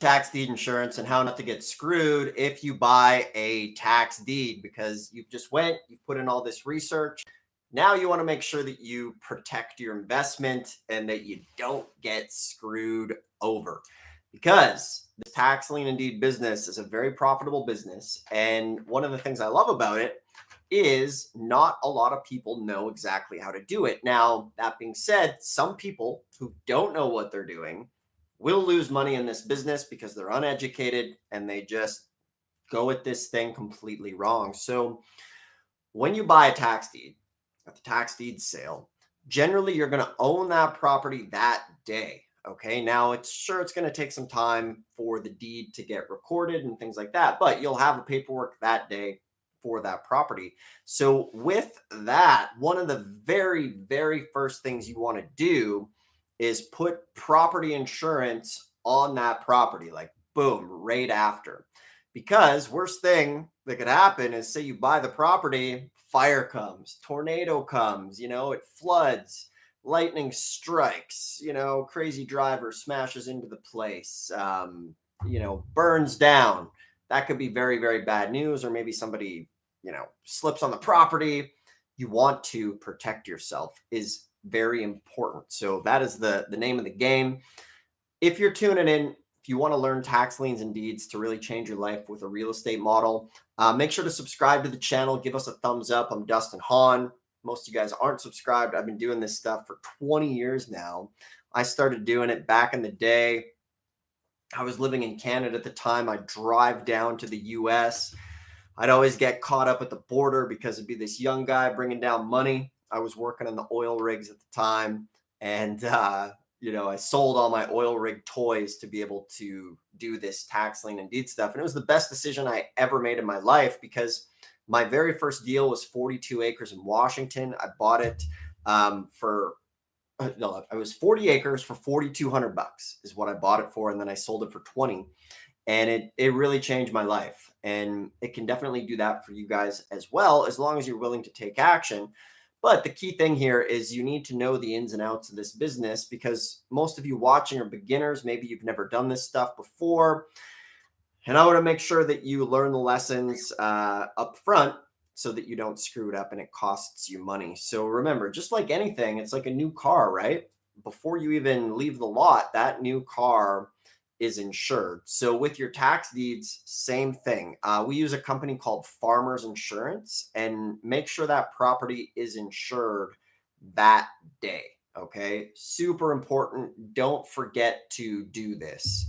tax deed insurance and how not to get screwed if you buy a tax deed, because you've just you put in all this research. Now you want to make sure that you protect your investment and that you don't get screwed over, because the tax lien and deed business is a very profitable business. And one of the things I love about it is not a lot of people know exactly how to do it. Now, that being said, some people who don't know what they're doing will lose money in this business because they're uneducated and they just go at this thing completely wrong. So, when you buy a tax deed at the tax deed sale, generally you're going to own that property that day. Okay. Now, it's going to take some time for the deed to get recorded and things like that, but you'll have the paperwork that day for that property. So, with that, one of the very, very first things you want to do is put property insurance on that property, like boom, right after. Because worst thing that could happen is, say you buy the property, fire comes, tornado comes, it floods, lightning strikes, crazy driver smashes into the place, burns down. That could be very, very bad news. Or maybe somebody, slips on the property. You want to protect yourself is very important. So that is the name of the game. If you're tuning in, if you want to learn tax liens and deeds to really change your life with a real estate model, make sure to subscribe to the channel. Give us a thumbs up. I'm Dustin Hahn. Most of you guys aren't subscribed. I've been doing this stuff for 20 years now. I started doing it back in the day. I was living in Canada at the time. I'd drive down to the US. I'd always get caught up at the border because it'd be this young guy bringing down money. I was working in the oil rigs at the time. And, I sold all my oil rig toys to be able to do this tax lien and deed stuff. And it was the best decision I ever made in my life, because my very first deal was 42 acres in Washington. I bought it for, no, it was 40 acres for $4,200 is what I bought it for. And then I sold it for 20. And it really changed my life. And it can definitely do that for you guys as well, as long as you're willing to take action. But the key thing here is you need to know the ins and outs of this business, because most of you watching are beginners. Maybe you've never done this stuff before. And I want to make sure that you learn the lessons up front so that you don't screw it up and it costs you money. So remember, just like anything, it's like a new car, right? Before you even leave the lot, that new car is insured. So with your tax deeds, same thing. We use a company called Farmers Insurance, and make sure that property is insured that day. Okay. Super important. Don't forget to do this.